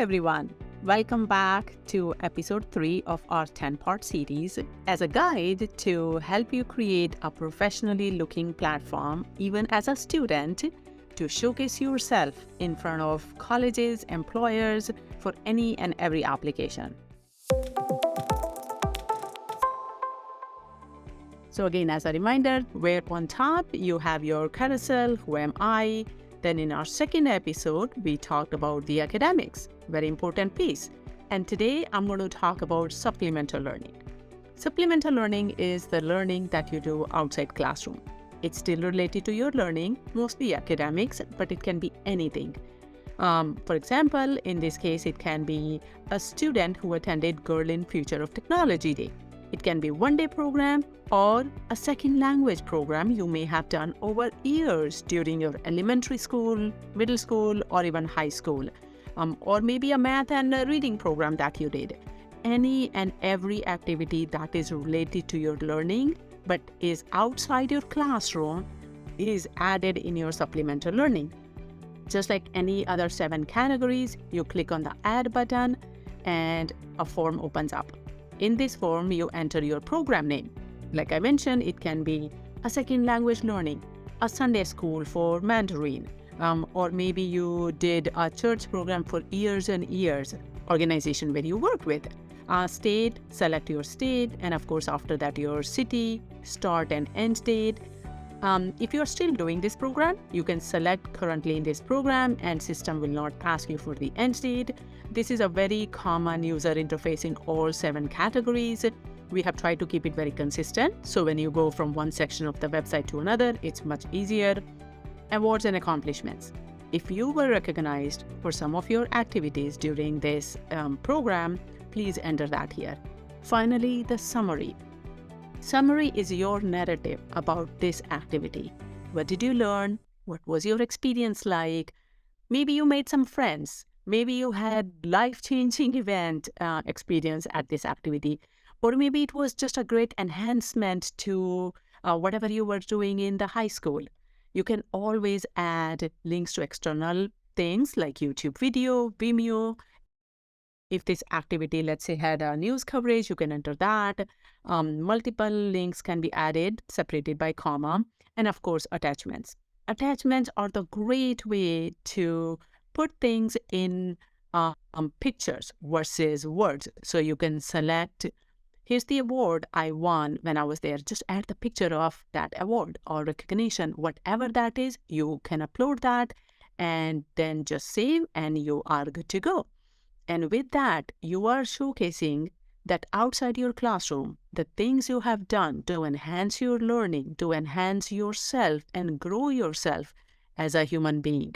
everyone. Welcome back to episode 3 of our 10-part series as a guide to help you create a professionally looking platform, even as a student, to showcase yourself in front of colleges, employers for any and every application. So again, as a reminder, where on top you have your carousel, who am I? Then in our second episode, we talked about the academics, very important piece. And today I'm going to talk about supplemental learning. Supplemental learning is the learning that you do outside classroom. It's still related to your learning, mostly academics, but it can be anything. For example, in this case, it can be a student who attended Girl in Future of Technology Day. It can be one-day program or a second language program you may have done over years during your elementary school, middle school, or even high school. Or maybe a math and a reading program that you did. Any and every activity that is related to your learning but is outside your classroom is added in your supplemental learning. Just like any other 7 categories, you click on the Add button and a form opens up. In this form, you enter your program name. Like I mentioned, it can be a second language learning, a Sunday school for Mandarin, or maybe you did a church program for years and years, organization where you work with. State, select your state, and of course after that your city, start and end date. If you're still doing this program, you can select currently in this program and system will not ask you for the end date. This is a very common user interface in all 7 categories. We have tried to keep it very consistent, so when you go from one section of the website to another, it's much easier. Awards and accomplishments. If you were recognized for some of your activities during this program, please enter that here. Finally, the summary. Summary is your narrative about this activity. What did you learn? What was your experience like? Maybe you made some friends. Maybe you had life-changing event experience at this activity. Or maybe it was just a great enhancement to whatever you were doing in the high school. You can always add links to external things like YouTube video, Vimeo. If this activity, let's say, had a news coverage, you can enter that. Multiple links can be added, separated by comma, and of course, attachments. Attachments are the great way to put things in pictures versus words. So you can select, here's the award I won when I was there. Just add the picture of that award or recognition, whatever that is, you can upload that and then just save and you are good to go. And with that, you are showcasing that outside your classroom, the things you have done to enhance your learning, to enhance yourself and grow yourself as a human being.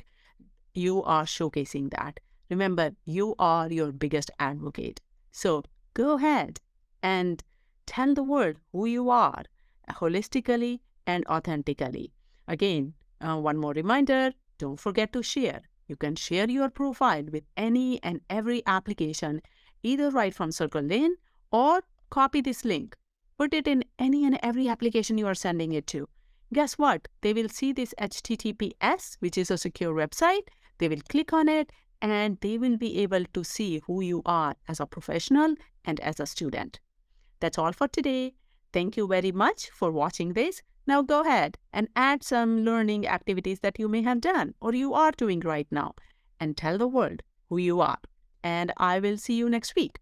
You are showcasing that. Remember, you are your biggest advocate. So go ahead and tell the world who you are, holistically and authentically. Again, one more reminder, don't forget to share. You can share your profile with any and every application, either right from Cirkled In or copy this link. Put it in any and every application you are sending it to. Guess what? They will see this HTTPS, which is a secure website. They will click on it and they will be able to see who you are as a professional and as a student. That's all for today. Thank you very much for watching this. Now go ahead and add some learning activities that you may have done or you are doing right now and tell the world who you are. And I will see you next week.